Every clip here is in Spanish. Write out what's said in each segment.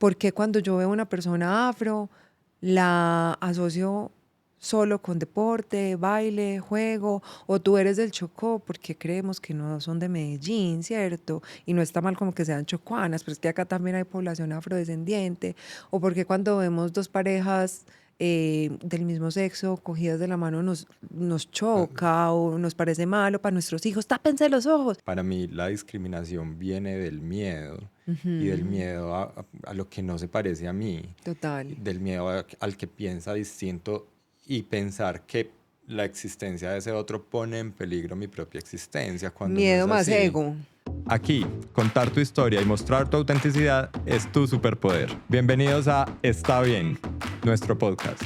¿por qué cuando yo veo una persona afro la asocio solo con deporte, baile, juego? O tú eres del Chocó, porque creemos que no son de Medellín, ¿cierto? Y no está mal como que sean chocuanas, pero es que acá también hay población afrodescendiente. O porque cuando vemos dos parejas del mismo sexo cogidas de la mano nos Ah, choca o nos parece malo para nuestros hijos. Tápense los ojos. para mí la discriminación viene del miedo y del Ujú, miedo a lo que no se parece a mí, total. del miedo al que piensa distinto y pensar que la existencia de ese otro pone en peligro mi propia existencia cuando no es Miedo más así. ego. Aquí, contar tu historia y mostrar tu autenticidad es tu superpoder. Bienvenidos a Está Bien, nuestro podcast.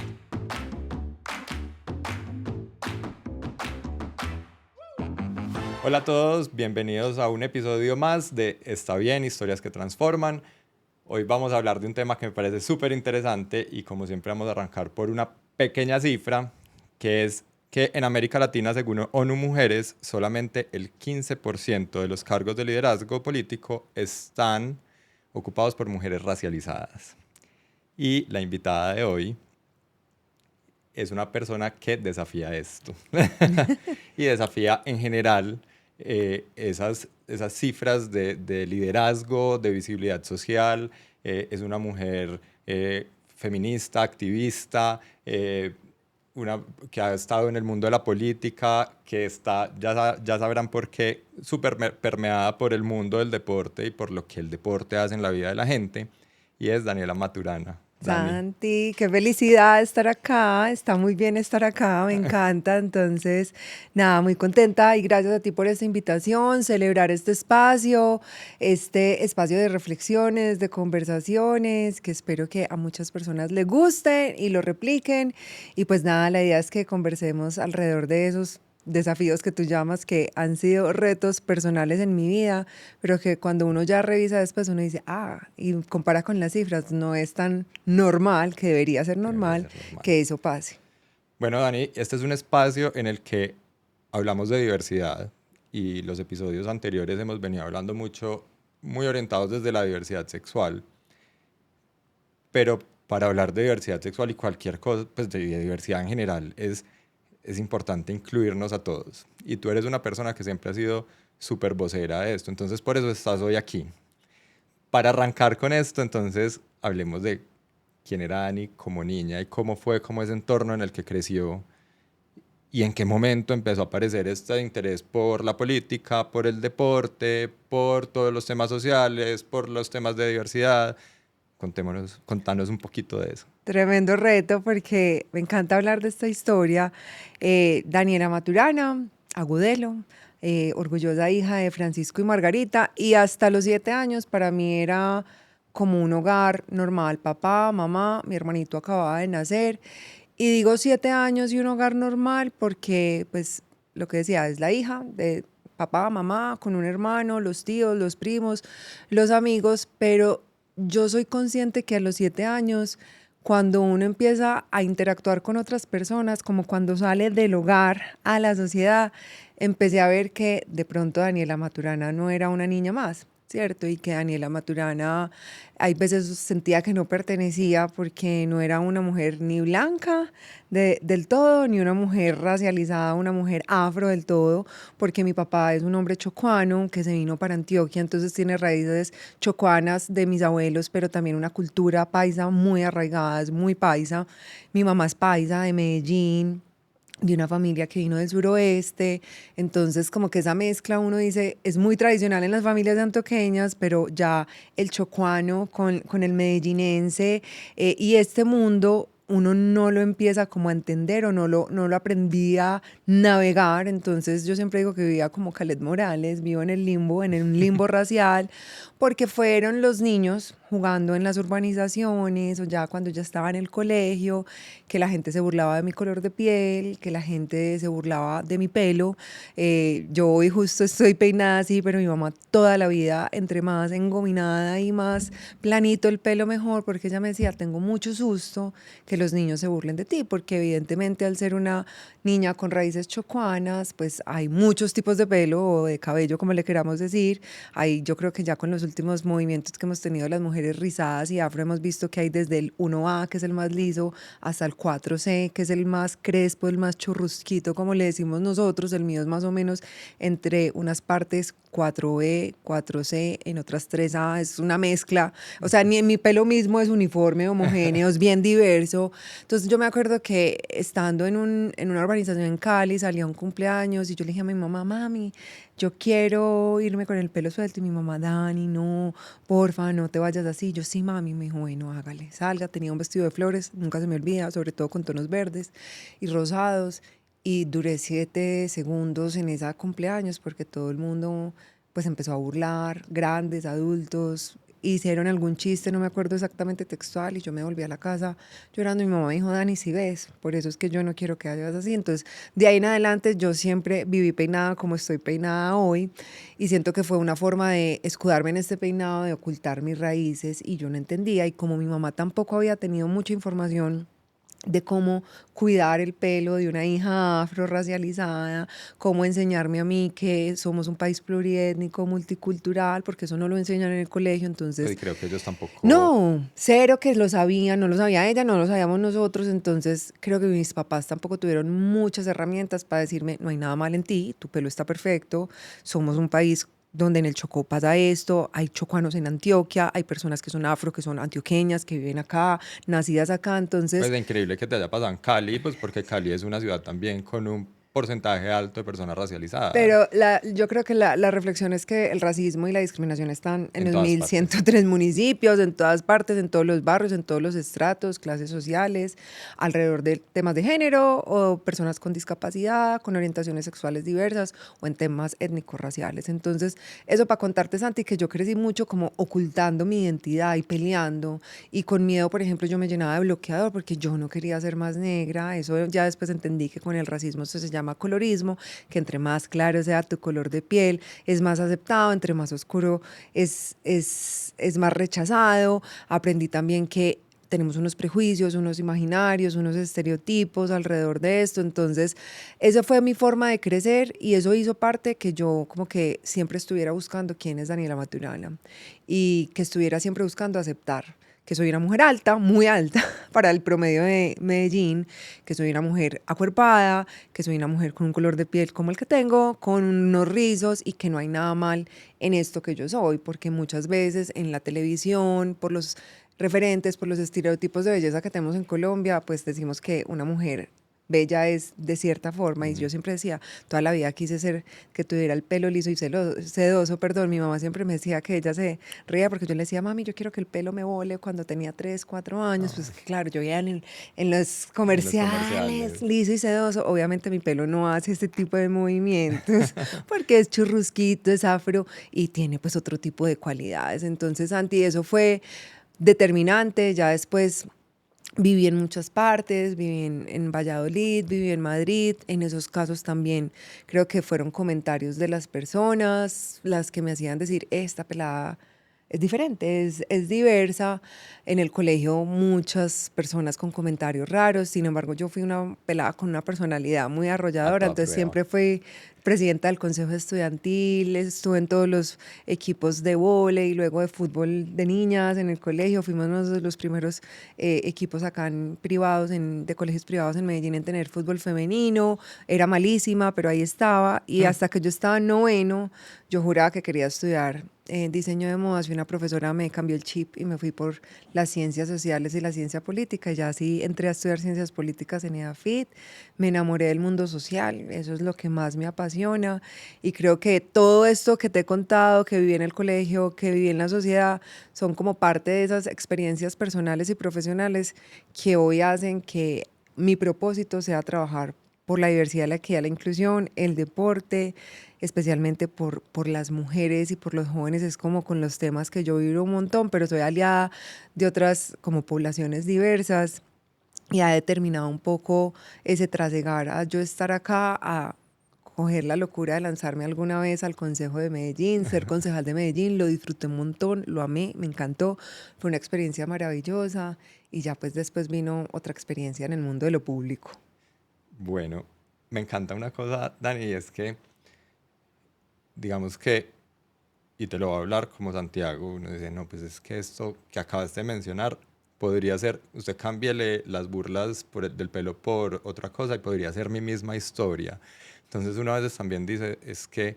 Hola a todos, bienvenidos a un episodio más de Está Bien, historias que transforman. Hoy vamos a hablar de un tema que me parece súper interesante y como siempre vamos a arrancar por una pequeña cifra, que es que en América Latina, según ONU Mujeres, solamente el 15% de los cargos de liderazgo político están ocupados por mujeres racializadas. Y la invitada de hoy es una persona que desafía esto y desafía en general esas cifras de liderazgo, de visibilidad social. Es una mujer feminista, activista, una que ha estado en el mundo de la política, que está, ya sabrán por qué, súper permeada por el mundo del deporte y por lo que el deporte hace en la vida de la gente, y es Daniela Maturana. Dani. Santi, qué felicidad estar acá, está muy bien estar acá, me encanta. Entonces, nada, muy contenta y gracias a ti por esta invitación, celebrar este espacio de reflexiones, de conversaciones, que espero que a muchas personas les guste y lo repliquen. Y pues nada, la idea es que conversemos alrededor de esos desafíos que tú llamas, que han sido retos personales en mi vida, pero que cuando uno ya revisa después uno dice, y compara con las cifras, no es tan normal, que debería ser Debería normal, ser normal. que eso pase. Bueno, Dani, este es un espacio en el que hablamos de diversidad y los episodios anteriores hemos venido hablando mucho, muy orientados desde la diversidad sexual, pero para hablar de diversidad sexual y cualquier cosa, pues de diversidad en general, es importante incluirnos a todos. Y tú eres una persona que siempre ha sido súper vocera de esto, entonces por eso estás hoy aquí. Para arrancar con esto, entonces hablemos de quién era Dani como niña y cómo fue como ese entorno en el que creció. ¿Y en qué momento empezó a aparecer este interés por la política, por el deporte, por todos los temas sociales, por los temas de diversidad? Contanos un poquito de eso. Tremendo reto porque me encanta hablar de esta historia. Daniela Maturana, Agudelo, orgullosa hija de Francisco y Margarita, y hasta los 7 años para mí era como un hogar normal, papá, mamá, mi hermanito acababa de nacer, y digo 7 años y un hogar normal porque pues lo que decía es la hija de papá, mamá, con un hermano, los tíos, los primos, los amigos, pero yo soy consciente que a los 7 años, cuando uno empieza a interactuar con otras personas, como cuando sale del hogar a la sociedad, empecé a ver que de pronto Daniela Maturana no era una niña más, ¿cierto? Y que Daniela Maturana hay veces sentía que no pertenecía porque no era una mujer ni blanca del todo, ni una mujer racializada, una mujer afro del todo, porque mi papá es un hombre chocuano que se vino para Antioquia, entonces tiene raíces chocuanas de mis abuelos, pero también una cultura paisa muy arraigada, es muy paisa. Mi mamá es paisa de Medellín, de una familia que vino del suroeste, entonces como que esa mezcla uno dice es muy tradicional en las familias antioqueñas, pero ya el chocuano con el medellinense y este mundo uno no lo empieza como a entender o no lo aprendí a navegar, entonces yo siempre digo que vivía como Calet Morales, vivo en un limbo racial, porque fueron los niños jugando en las urbanizaciones o ya cuando ya estaba en el colegio, que la gente se burlaba de mi color de piel, que la gente se burlaba de mi pelo. Yo hoy justo estoy peinada así, pero mi mamá toda la vida, entre más engominada y más planito el pelo mejor, porque ella me decía, tengo mucho susto que los niños se burlen de ti, porque evidentemente al ser una niña con raíces chocuanas, pues hay muchos tipos de pelo o de cabello, como le queramos decir. Yo creo que ya con los últimos movimientos que hemos tenido las mujeres, mujeres rizadas y afro hemos visto que hay desde el 1A, que es el más liso, hasta el 4C, que es el más crespo, el más churrusquito, como le decimos nosotros. El mío es más o menos entre unas partes 4B, 4C, en otras 3A, es una mezcla. O sea, ni en mi pelo mismo es uniforme, homogéneo, es bien diverso. Entonces yo me acuerdo que estando en una urbanización en Cali, salía un cumpleaños y yo le dije a mi mamá, mami, yo quiero irme con el pelo suelto. Y mi mamá, Dani, no, porfa, no te vayas así. Yo, sí, mami. Me dijo, bueno, hágale, salga. Tenía un vestido de flores, nunca se me olvida, sobre todo con tonos verdes y rosados. Y duré 7 segundos en esa cumpleaños porque todo el mundo pues empezó a burlar, grandes, adultos, hicieron algún chiste, no me acuerdo exactamente textual, y yo me volví a la casa llorando. Y mi mamá me dijo, Dani, si ves, por eso es que yo no quiero que hagas así. Entonces, de ahí en adelante yo siempre viví peinada como estoy peinada hoy, y siento que fue una forma de escudarme en este peinado, de ocultar mis raíces, y yo no entendía. Y como mi mamá tampoco había tenido mucha información de cómo cuidar el pelo de una hija afro-racializada, cómo enseñarme a mí que somos un país pluriétnico, multicultural, porque eso no lo enseñan en el colegio. Pues Entonces, y creo que ellos tampoco... no, cero que lo sabían, no lo sabía ella, no lo sabíamos nosotros. Entonces creo que mis papás tampoco tuvieron muchas herramientas para decirme, no hay nada mal en ti, tu pelo está perfecto, somos un país donde en el Chocó pasa esto, hay chocuanos en Antioquia, hay personas que son afro, que son antioqueñas, que viven acá, nacidas acá. Pues Entonces, es increíble que te haya pasado en Cali, pues porque Cali es una ciudad también con un porcentaje alto de personas racializadas pero yo creo que la reflexión es que el racismo y la discriminación están en en los todas mil ciento partes. tres municipios, en todas partes, en todos los barrios, en todos los estratos, clases sociales, alrededor de temas de género o personas con discapacidad, con orientaciones sexuales diversas o en temas étnico-raciales. Entonces, eso para contarte, Santi, que yo crecí mucho como ocultando mi identidad y peleando, y con miedo. Por ejemplo, yo me llenaba de bloqueador porque yo no quería ser más negra. Eso ya después entendí que con el racismo eso se llama colorismo, que entre más claro sea tu color de piel, es más aceptado, entre más oscuro es más rechazado. Aprendí también que tenemos unos prejuicios, unos imaginarios, unos estereotipos alrededor de esto. Entonces, esa fue mi forma de crecer, y eso hizo parte que yo como que siempre estuviera buscando quién es Daniela Maturana, y que estuviera siempre buscando aceptar que soy una mujer alta, muy alta para el promedio de Medellín, que soy una mujer acuerpada, que soy una mujer con un color de piel como el que tengo, con unos rizos, y que no hay nada mal en esto que yo soy, porque muchas veces en la televisión, por los referentes, por los estereotipos de belleza que tenemos en Colombia, pues decimos que una mujer bella es de cierta forma. Y yo siempre decía, toda la vida quise ser, que tuviera el pelo liso y sedoso, perdón. Mi mamá siempre me decía que ella se reía porque yo le decía, mami, yo quiero que el pelo me vole cuando tenía 3, 4 años. Pues Ay, claro, yo veía en los en los comerciales comerciales. liso y sedoso. Obviamente mi pelo no hace este tipo de movimientos porque es churrusquito, es afro y tiene pues otro tipo de cualidades. Entonces, Santi, eso fue determinante. Ya después viví en muchas partes, viví en Valladolid, viví en Madrid. En esos casos también creo que fueron comentarios de las personas las que me hacían decir, esta pelada es diferente, es diversa. En el colegio muchas personas con comentarios raros. Sin embargo, yo fui una pelada con una personalidad muy A arrolladora, toda entonces prueba. siempre fui presidenta del consejo estudiantil, estuve en todos los equipos de vóley y luego de fútbol de niñas en el colegio. Fuimos uno de los primeros equipos acá privados, de colegios privados en Medellín, en tener fútbol femenino. Era malísima, pero ahí estaba. Y Mm. hasta que yo estaba en noveno, yo juraba que quería estudiar diseño de modas, y una profesora me cambió el chip y me fui por las ciencias sociales y la ciencia política. Y ya así entré a estudiar ciencias políticas en EAFIT, me enamoré del mundo social, eso es lo que más me apasiona. Y creo que todo esto que te he contado, que viví en el colegio, que viví en la sociedad, son como parte de esas experiencias personales y profesionales que hoy hacen que mi propósito sea trabajar por la diversidad, la equidad, la inclusión, el deporte, especialmente por las mujeres y por los jóvenes. Es como con los temas que yo vibro un montón, pero soy aliada de otras como poblaciones diversas, y ha determinado un poco ese trasegar a yo estar acá, a coger la locura de lanzarme alguna vez al Consejo de Medellín, ser concejal de Medellín. Lo disfruté un montón, lo amé, me encantó, fue una experiencia maravillosa. Y ya pues después vino otra experiencia en el mundo de lo público. Bueno, me encanta una cosa, Dani, y es que, digamos que y te lo va a hablar como Santiago. Uno dice, no, pues es que esto que acabaste de mencionar podría ser, usted cámbiale las burlas del pelo por otra cosa y podría ser mi misma historia. Entonces uno a veces también dice, es que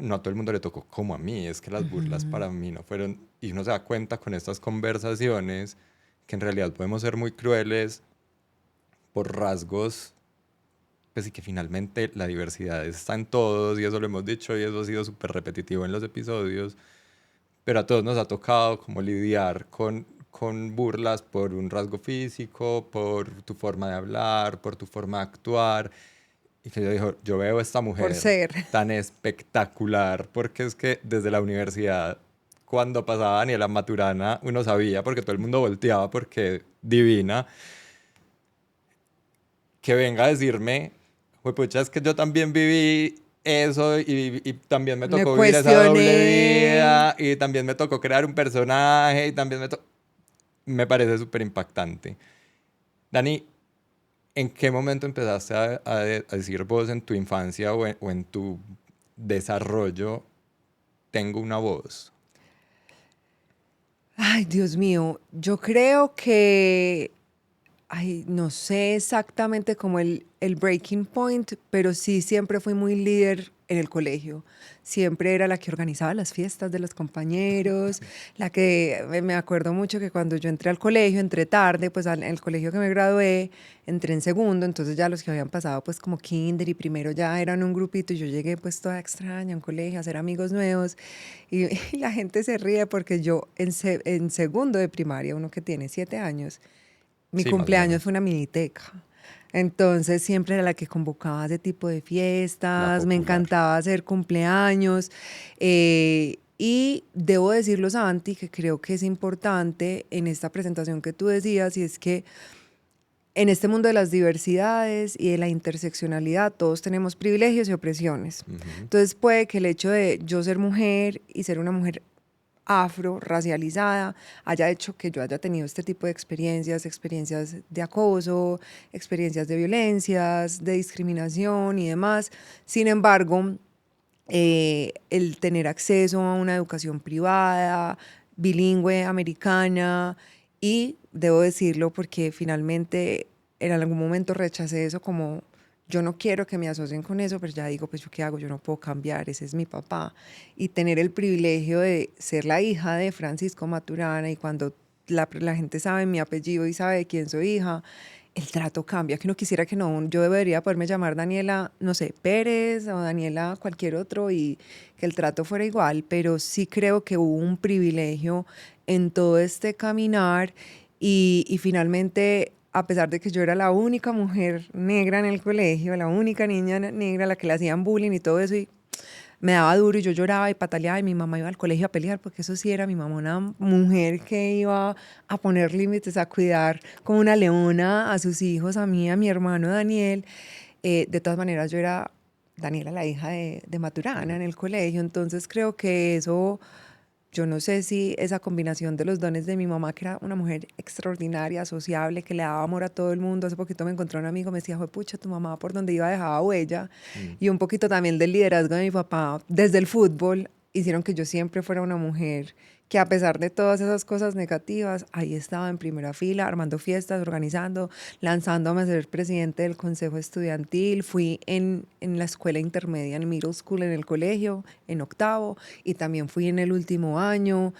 no a todo el mundo le tocó como a mí, es que las burlas para mí no fueron, y uno se da cuenta con estas conversaciones que en realidad podemos ser muy crueles por rasgos, pues y que finalmente la diversidad está en todos, y eso lo hemos dicho, y eso ha sido súper repetitivo en los episodios, pero a todos nos ha tocado como lidiar con burlas por un rasgo físico, por tu forma de hablar, por tu forma de actuar, y que yo digo, yo veo a esta Por mujer ser. tan espectacular, porque es que desde la universidad, cuando pasaba Daniela Maturana, uno sabía, porque todo el mundo volteaba, porque divina, que venga a decirme, pucha, es que yo también viví eso y también me Me tocó vivir esa doble cuestioné. vida y también me tocó crear un personaje y también me parece súper impactante. Dani, ¿en qué momento empezaste a decir vos en tu infancia o en tu desarrollo, tengo una voz? Ay, Dios mío, yo creo que, ay, no sé exactamente como el breaking point, pero sí siempre fui muy líder en el colegio. Siempre era la que organizaba las fiestas de los compañeros, la que me acuerdo mucho que cuando yo entré al colegio, entré tarde, pues en el colegio que me gradué, entré en segundo, entonces ya los que habían pasado pues como kinder y primero ya eran un grupito y yo llegué pues toda extraña a un colegio a hacer amigos nuevos y, y la gente se ríe porque yo en segundo de primaria, uno que tiene 7 años, mi Sí, más o cumpleaños fue menos. una miniteca. Entonces siempre era la que convocaba ese tipo de La fiestas, me popular. encantaba hacer cumpleaños. Y debo decirlo, Santi, que creo que es importante en esta presentación que tú decías, y es que en este mundo de las diversidades y de la interseccionalidad, todos tenemos privilegios y opresiones. Ujú. Entonces puede que el hecho de yo ser mujer y ser una mujer afro, racializada, haya hecho que yo haya tenido este tipo de experiencias, experiencias de acoso, experiencias de violencias, de discriminación y demás. Sin embargo, el tener acceso a una educación privada, bilingüe, americana, y debo decirlo porque finalmente en algún momento rechacé eso como yo no quiero que me asocien con eso, pero ya digo, pues yo qué hago, yo no puedo cambiar, ese es mi papá. Y tener el privilegio de ser la hija de Francisco Maturana y cuando la gente sabe mi apellido y sabe de quién soy hija, el trato cambia, que uno quisiera que no, yo debería poderme llamar Daniela, no sé, Pérez o Daniela cualquier otro y que el trato fuera igual, pero sí creo que hubo un privilegio en todo este caminar y finalmente, a pesar de que yo era la única mujer negra en el colegio, la única niña negra a la que le hacían bullying y todo eso, y me daba duro y yo lloraba y pataleaba y mi mamá iba al colegio a pelear porque eso sí era mi mamá, una mujer que iba a poner límites, a cuidar como una leona a sus hijos, a mí, a mi hermano Daniel. De todas maneras yo era Daniela, la hija de Maturana en el colegio, entonces creo que eso yo no sé si esa combinación de los dones de mi mamá, que era una mujer extraordinaria, sociable, que le daba amor a todo el mundo. Hace poquito me encontré un amigo, me decía, pucha, tu mamá por donde iba dejaba huella. Mm. Y un poquito también del liderazgo de mi papá desde el fútbol hicieron que yo siempre fuera una mujer que a pesar de todas esas cosas negativas, ahí estaba en primera fila, armando fiestas, organizando, lanzándome a ser presidente del consejo estudiantil. Fui en la escuela intermedia, en middle school, en el colegio, en octavo, y también fui en el último año.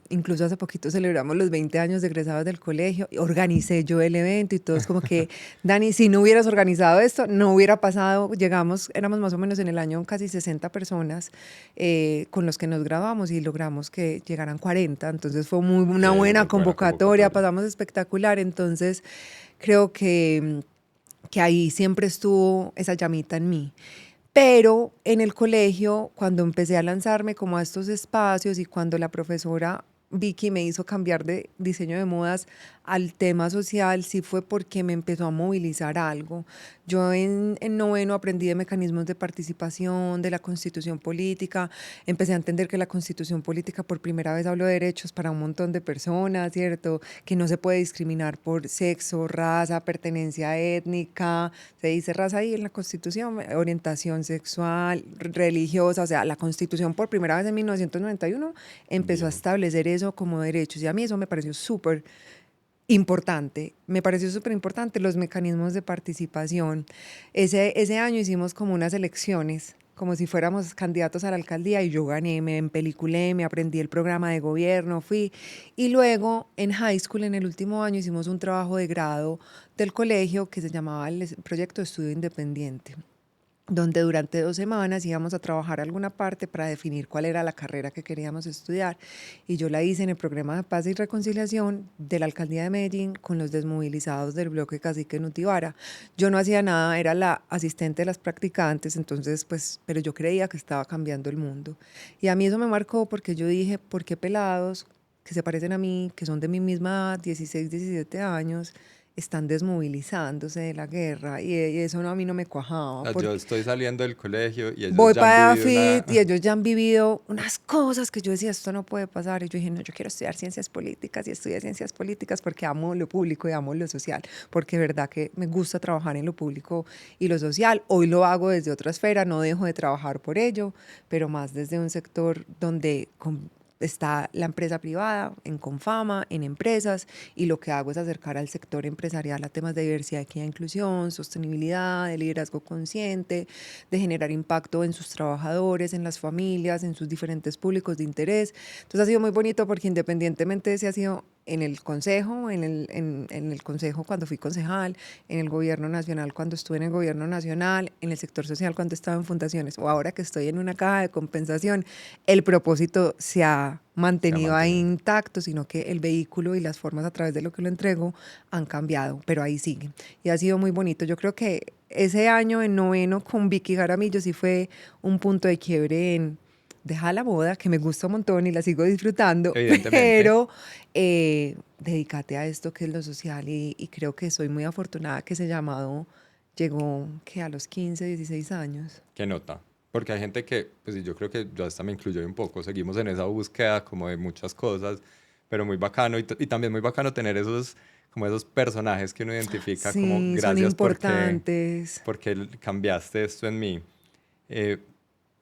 Incluso hace poquito celebramos los 20 años de egresados del colegio. Organicé yo el evento y todos como que, Dani, si no hubieras organizado esto, no hubiera pasado. Llegamos, éramos más o menos en el año casi 60 personas con los que nos grabamos y logramos que llegaran 40, entonces fue una Muy buena buena convocatoria, convocatoria. pasamos espectacular, entonces creo que ahí siempre estuvo esa llamita en mí. Pero en el colegio, cuando empecé a lanzarme como a estos espacios y cuando la profesora Vicky me hizo cambiar de diseño de modas al tema social, sí fue porque me empezó a movilizar algo. Yo en noveno aprendí de mecanismos de participación, de la constitución política, empecé a entender que la constitución política por primera vez habló de derechos para un montón de personas, ¿cierto? Que no se puede discriminar por sexo, raza, pertenencia étnica, se dice raza ahí en la constitución, orientación sexual, religiosa, o sea, la constitución por primera vez en 1991 empezó a Bien. establecer eso como derechos y a mí eso me pareció súper importante, me pareció súper importante los mecanismos de participación. Ese año hicimos como unas elecciones, como si fuéramos candidatos a la alcaldía y yo gané, me empeliculé, me aprendí el programa de gobierno, fui. Y luego en high school, en el último año, hicimos un trabajo de grado del colegio que se llamaba el Proyecto de Estudio Independiente, donde durante 2 semanas íbamos a trabajar alguna parte para definir cuál era la carrera que queríamos estudiar. Y yo la hice en el programa de Paz y Reconciliación de la Alcaldía de Medellín con los desmovilizados del bloque Cacique Nutibara. Yo no hacía nada, era la asistente de las practicantes, entonces pues, pero yo creía que estaba cambiando el mundo. Y a mí eso me marcó porque yo dije, ¿por qué pelados que se parecen a mí, que son de mi misma edad, 16, 17 años, están desmovilizándose de la guerra? Y eso no, a mí no me cuajaba, Yo porque estoy saliendo del colegio y ellos voy ya han para vivido una... AFIT y ellos ya han vivido unas cosas que yo decía, esto no puede pasar. Y yo dije, no, yo quiero estudiar ciencias políticas y estudié ciencias políticas porque amo lo público y amo lo social, porque de verdad que me gusta trabajar en lo público y lo social. Hoy lo hago desde otra esfera, no dejo de trabajar por ello, pero más desde un sector donde está la empresa privada, en Confama, en empresas, y lo que hago es acercar al sector empresarial a temas de diversidad, equidad e inclusión, sostenibilidad, de liderazgo consciente, de generar impacto en sus trabajadores, en las familias, en sus diferentes públicos de interés. Entonces ha sido muy bonito porque independientemente de si ha sido en el consejo, en el consejo cuando fui concejal, en el gobierno nacional cuando estuve en el gobierno nacional, en el sector social cuando estaba en fundaciones o ahora que estoy en una caja de compensación, el propósito se ha Se ha mantenido ahí mantenido. intacto, sino que el vehículo y las formas a través de lo que lo entrego han cambiado, pero ahí sigue. Y ha sido muy bonito. Yo creo que ese año en noveno con Vicky Jaramillo sí fue un punto de quiebre en deja la boda, que me gusta un montón y la sigo disfrutando, Evidentemente. pero dedícate a esto que es lo social y creo que soy muy afortunada que ese llamado llegó que a los 15, 16 años. ¿Qué nota? Porque hay gente que, pues y yo creo que yo hasta me incluyo un poco, seguimos en esa búsqueda como de muchas cosas, pero muy bacano y también muy bacano tener esos, como esos personajes que uno identifica como Sí, son gracias importantes. porque cambiaste esto en mí. Eh,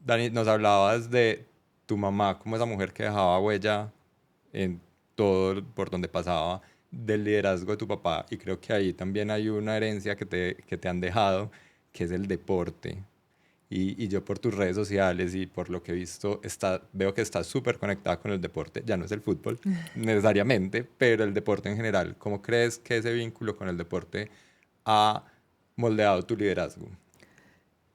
Dani, nos hablabas de tu mamá como esa mujer que dejaba huella en todo por donde pasaba, del liderazgo de tu papá, y creo que ahí también hay una herencia que te han dejado, que es el deporte. Y yo por tus redes sociales y por lo que he visto, veo que estás súper conectada con el deporte. Ya no es el fútbol necesariamente, pero el deporte en general. ¿Cómo crees que ese vínculo con el deporte ha moldeado tu liderazgo?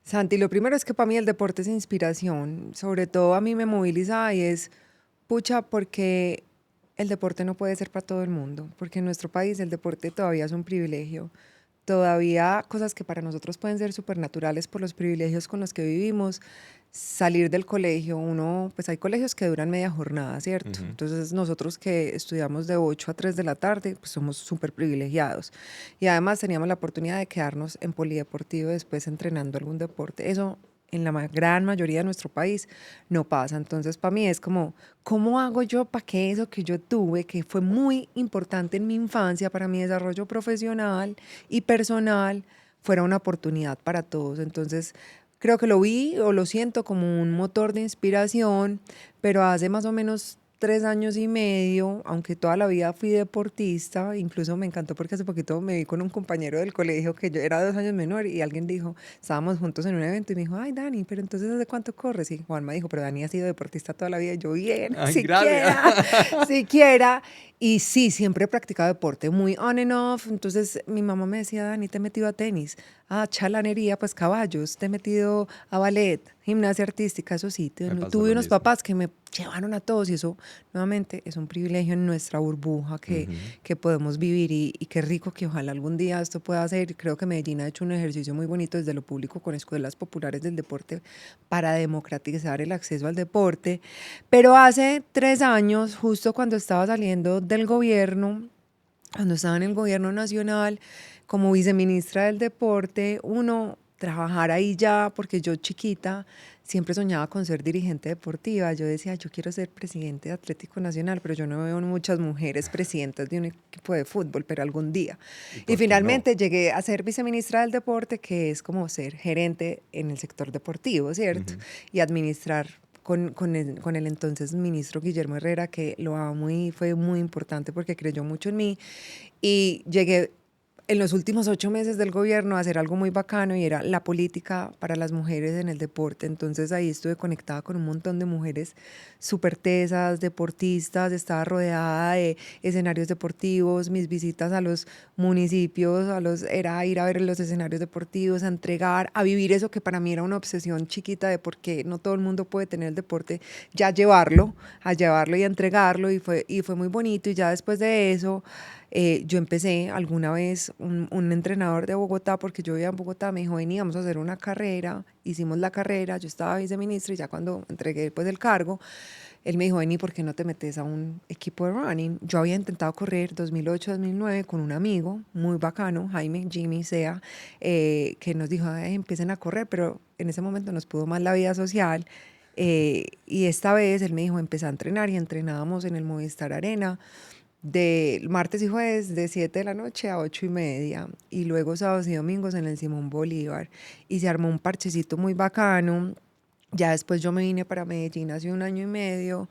Santi, lo primero es que para mí el deporte es inspiración, sobre todo a mí me moviliza y es, pucha, porque el deporte no puede ser para todo el mundo, porque en nuestro país el deporte todavía es un privilegio, todavía cosas que para nosotros pueden ser supernaturales por los privilegios con los que vivimos, salir del colegio, uno, pues hay colegios que duran media jornada, ¿cierto? Ujú. Entonces nosotros que estudiamos de 8 a 3 de la tarde, pues somos súper privilegiados. Y además teníamos la oportunidad de quedarnos en polideportivo después entrenando algún deporte. Eso en la gran mayoría de nuestro país no pasa. Entonces, para mí es como, ¿cómo hago yo para que eso que yo tuve, que fue muy importante en mi infancia para mi desarrollo profesional y personal, fuera una oportunidad para todos? Entonces, creo que lo vi o lo siento como un motor de inspiración, pero hace más o menos 3 años y medio, aunque toda la vida fui deportista, incluso me encantó porque hace poquito me vi con un compañero del colegio que yo era 2 años menor y alguien dijo, estábamos juntos en un evento y me dijo, ay Dani, pero entonces ¿hace cuánto corres? Y Juanma dijo, pero Dani ha sido deportista toda la vida y yo bien, Ay, gracias. siquiera, siquiera. Y sí, siempre he practicado deporte, muy on and off. Entonces mi mamá me decía, Dani, te he metido a tenis, a chalanería, pues caballos, te he metido a ballet, gimnasia artística, eso sí. Me pasó Tuve lo unos mismo. papás que me llevaron a todos y eso nuevamente es un privilegio en nuestra burbuja que podemos vivir y qué rico que ojalá algún día esto pueda ser. Creo que Medellín ha hecho un ejercicio muy bonito desde lo público con escuelas populares del deporte para democratizar el acceso al deporte, pero hace 3 años, justo cuando estaba saliendo del gobierno, cuando estaba en el gobierno nacional como viceministra del deporte, uno trabajar ahí ya, porque yo chiquita siempre soñaba con ser dirigente deportiva. Yo decía, yo quiero ser presidente de Atlético Nacional, pero yo no veo muchas mujeres presidentas de un equipo de fútbol, pero algún día. Y finalmente no? Llegué a ser viceministra del deporte, que es como ser gerente en el sector deportivo, ¿cierto? Y administrar con el entonces ministro Guillermo Herrera, que lo amo y fue muy importante porque creyó mucho en mí. Y llegué en los últimos 8 meses del gobierno a hacer algo muy bacano y era la política para las mujeres en el deporte. Entonces ahí estuve conectada con un montón de mujeres súper tesas, deportistas, estaba rodeada de escenarios deportivos, mis visitas a los municipios, era ir a ver los escenarios deportivos, a entregar, a vivir eso que para mí era una obsesión chiquita de por qué no todo el mundo puede tener el deporte, ya llevarlo y a entregarlo y fue muy bonito. Y ya después de eso yo empecé alguna vez, un entrenador de Bogotá, porque yo vivía en Bogotá, me dijo, vení, vamos a hacer una carrera. Hicimos la carrera, yo estaba viceministra y ya cuando entregué pues el cargo, él me dijo, vení, ¿por qué no te metes a un equipo de running? Yo había intentado correr 2008-2009 con un amigo muy bacano, Jimmy Sea, que nos dijo, empiecen a correr, pero en ese momento nos pudo más la vida social. Y esta vez él me dijo, empecé a entrenar y entrenábamos en el Movistar Arena de martes y jueves de 7 de la noche a 8:30 y luego sábados y domingos en el Simón Bolívar y se armó un parchecito muy bacano. Ya después yo me vine para Medellín hace 1 año y medio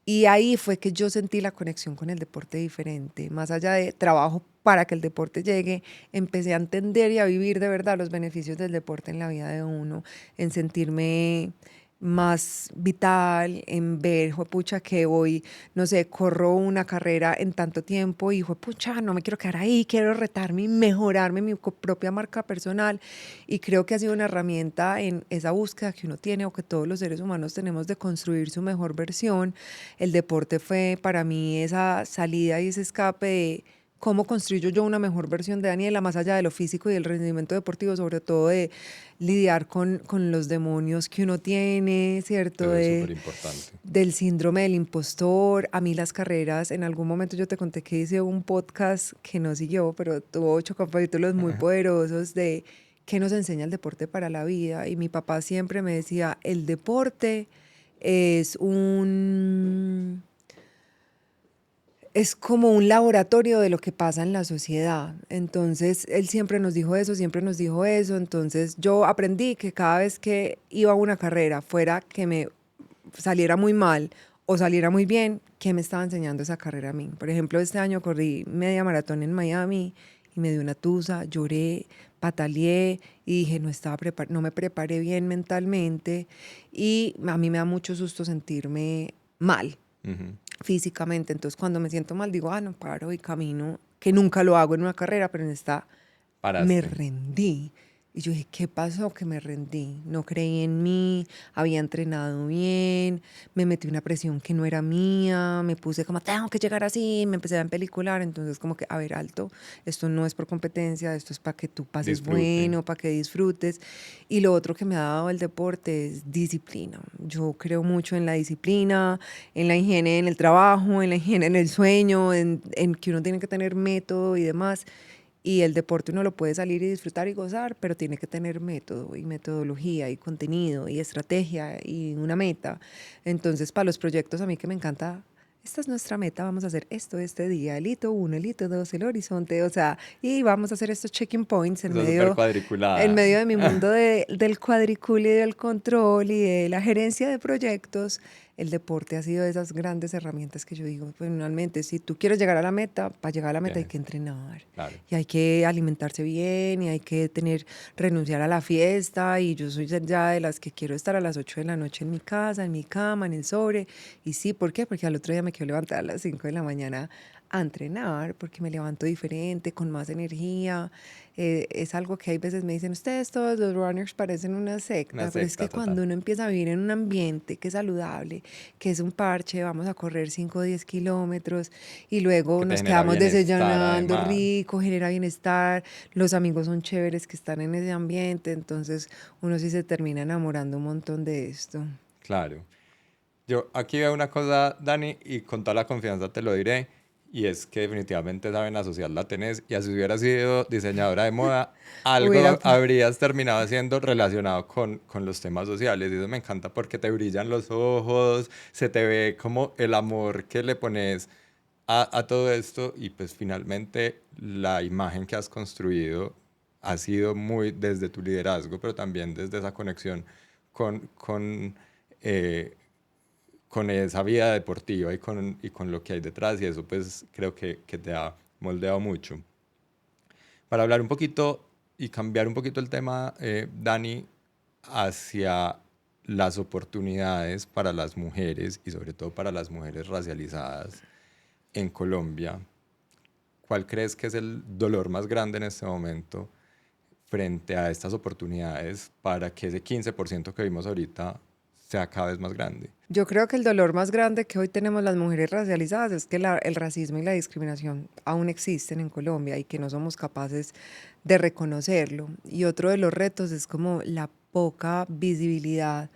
y ahí fue que yo sentí la conexión con el deporte diferente, más allá de trabajo para que el deporte llegue, empecé a entender y a vivir de verdad los beneficios del deporte en la vida de uno, en sentirme más vital, en ver, juepucha, que hoy, no sé, corro una carrera en tanto tiempo y juepucha, no me quiero quedar ahí, quiero retarme y mejorarme mi propia marca personal. Y creo que ha sido una herramienta en esa búsqueda que uno tiene o que todos los seres humanos tenemos de construir su mejor versión. El deporte fue para mí esa salida y ese escape de cómo construyo yo una mejor versión de Daniela, más allá de lo físico y del rendimiento deportivo, sobre todo de lidiar con los demonios que uno tiene, ¿cierto? Es súper importante. Del síndrome del impostor. A mí las carreras, en algún momento yo te conté que hice un podcast que no siguió, pero tuvo 8 capítulos muy poderosos de qué nos enseña el deporte para la vida. Y mi papá siempre me decía, el deporte es como un laboratorio de lo que pasa en la sociedad. Entonces, él siempre nos dijo eso. Entonces, yo aprendí que cada vez que iba a una carrera, fuera que me saliera muy mal o saliera muy bien, ¿qué me estaba enseñando esa carrera a mí? Por ejemplo, este año corrí media maratón en Miami y me dio una tusa, lloré, pataleé y dije, no me preparé bien mentalmente y a mí me da mucho susto sentirme mal. Físicamente, entonces cuando me siento mal digo, no, paro y camino, que nunca lo hago en una carrera, pero en esta me rendí. Y yo dije, ¿qué pasó? Que me rendí. No creí en mí, había entrenado bien, me metí una presión que no era mía, me puse como, tengo que llegar así, me empecé a empelicular. Entonces como que, a ver, alto, esto no es por competencia, esto es para que tú pases bueno, para que disfrutes. Y lo otro que me ha dado el deporte es disciplina. Yo creo mucho en la disciplina, en la higiene en el trabajo, en la higiene en el sueño, en que uno tiene que tener método y demás. Y el deporte uno lo puede salir y disfrutar y gozar, pero tiene que tener método y metodología y contenido y estrategia y una meta. Entonces, para los proyectos a mí que me encanta, esta es nuestra meta, vamos a hacer esto este día, el hito 1, el hito 2, el horizonte, o sea, y vamos a hacer estos checking points en medio de mi mundo del cuadricul y del control y de la gerencia de proyectos. El deporte ha sido de esas grandes herramientas que yo digo, pues finalmente, si tú quieres llegar a la meta, para llegar a la meta hay que entrenar. Claro. Y hay que alimentarse bien y hay que renunciar a la fiesta. Y yo soy ya de las que quiero estar a las 8 de la noche en mi casa, en mi cama, en el sobre. Y sí, ¿por qué? Porque al otro día me quiero levantar a las 5 de la mañana a entrenar porque me levanto diferente, con más energía. Es algo que hay veces me dicen, ustedes todos los runners parecen una Una secta, pero es secta que cuando total. uno empieza a vivir en un ambiente que es saludable, que es un parche, vamos a correr 5 o 10 kilómetros y luego Que te nos genera quedamos bienestar desayunando además. rico, genera bienestar, los amigos son chéveres que están en ese ambiente, entonces uno sí se termina enamorando un montón de esto. Claro. Yo aquí veo una cosa, Dani, y con toda la confianza te lo diré, y es que definitivamente saben asociar la tenés, y así hubiera sido diseñadora de moda, Hubiera, algo habrías terminado siendo relacionado con los temas sociales, y eso me encanta porque te brillan los ojos, se te ve como el amor que le pones a todo esto, y pues finalmente la imagen que has construido ha sido muy desde tu liderazgo, pero también desde esa conexión con eh, con esa vida deportiva y con lo que hay detrás, y eso pues creo que te ha moldeado mucho. Para hablar un poquito y cambiar un poquito el tema, Dani, hacia las oportunidades para las mujeres y sobre todo para las mujeres racializadas en Colombia, ¿cuál crees que es el dolor más grande en este momento frente a estas oportunidades para que ese 15% que vimos ahorita sea cada vez más grande? yo creo que el dolor más grande que hoy tenemos las mujeres racializadas es que el racismo y la discriminación aún existen en Colombia y que no somos capaces de reconocerlo. Y otro de los retos es como la poca visibilidad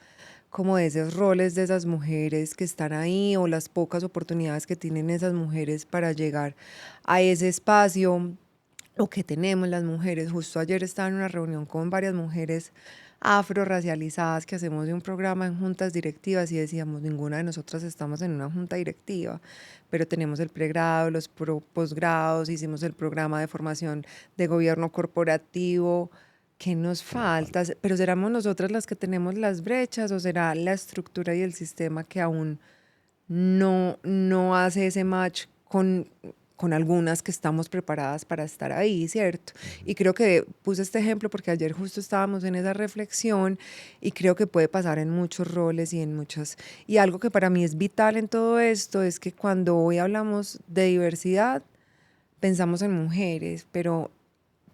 como de esos roles de esas mujeres que están ahí o las pocas oportunidades que tienen esas mujeres para llegar a ese espacio o que tenemos las mujeres. Justo ayer estaba en una reunión con varias mujeres afro-racializadas que hacemos de un programa en juntas directivas y decíamos, ninguna de nosotras estamos en una junta directiva, pero tenemos el pregrado, los posgrados, hicimos el programa de formación de gobierno corporativo. ¿Qué nos Que nos falta? falta. ¿Pero seremos nosotras las que tenemos las brechas o será la estructura y el sistema que aún no hace ese match con algunas que estamos preparadas para estar ahí, ¿cierto? Y creo que puse este ejemplo porque ayer justo estábamos en esa reflexión y creo que puede pasar en muchos roles y en muchas... Y algo que para mí es vital en todo esto es que cuando hoy hablamos de diversidad, pensamos en mujeres, pero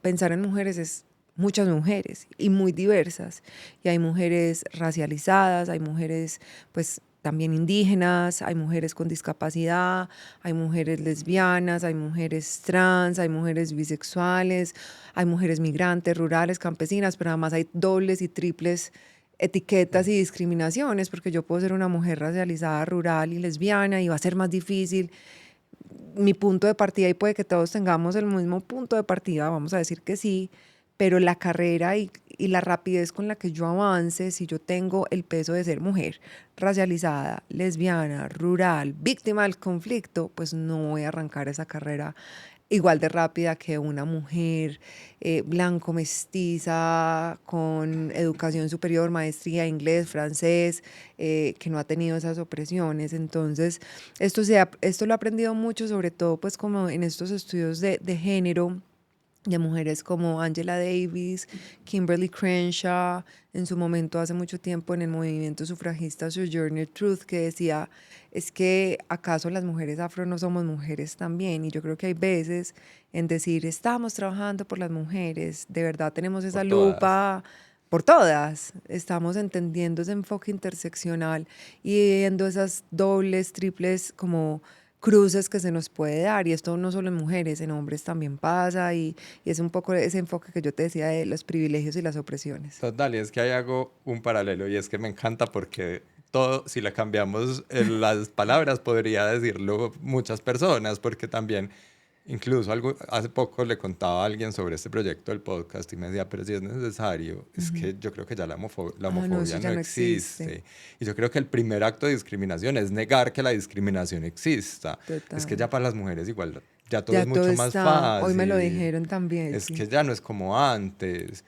pensar en mujeres es muchas mujeres y muy diversas. Y hay mujeres racializadas, hay mujeres pues también indígenas, hay mujeres con discapacidad, hay mujeres lesbianas, hay mujeres trans, hay mujeres bisexuales, hay mujeres migrantes, rurales, campesinas, pero además hay dobles y triples etiquetas y discriminaciones, porque yo puedo ser una mujer racializada, rural y lesbiana y va a ser más difícil mi punto de partida y puede que todos tengamos el mismo punto de partida, vamos a decir que sí, pero la carrera y la rapidez con la que yo avance, si yo tengo el peso de ser mujer, racializada, lesbiana, rural, víctima del conflicto, pues no voy a arrancar esa carrera igual de rápida que una mujer blanco, mestiza, con educación superior, maestría, inglés, francés, que no ha tenido esas opresiones. Entonces, esto lo he aprendido mucho, sobre todo pues como en estos estudios de género, de mujeres como Angela Davis, Kimberly Crenshaw, en su momento hace mucho tiempo en el movimiento sufragista Sojourner Truth, que decía, es que acaso las mujeres afro no somos mujeres también, y yo creo que hay veces en decir, estamos trabajando por las mujeres, de verdad tenemos esa Por todas. lupa por todas, estamos entendiendo ese enfoque interseccional y viendo esas dobles, triples como cruces que se nos puede dar, y esto no solo en mujeres, en hombres también pasa, y es un poco ese enfoque que yo te decía de los privilegios y las opresiones. Total, y es que ahí hago un paralelo y es que me encanta porque todo, si le cambiamos las palabras, podría decirlo muchas personas, porque también, incluso algo, hace poco le contaba a alguien sobre este proyecto del podcast y me decía, pero si es necesario, es que yo creo que ya la Ah, no, eso homofobia ya no no existe. existe. Y yo creo que el primer acto de discriminación es negar que la discriminación exista. Es que Total. ya para las mujeres igual, ya todo Ya es todo mucho más está, hoy me lo fácil. dijeron también, Es que sí. ya no es como antes.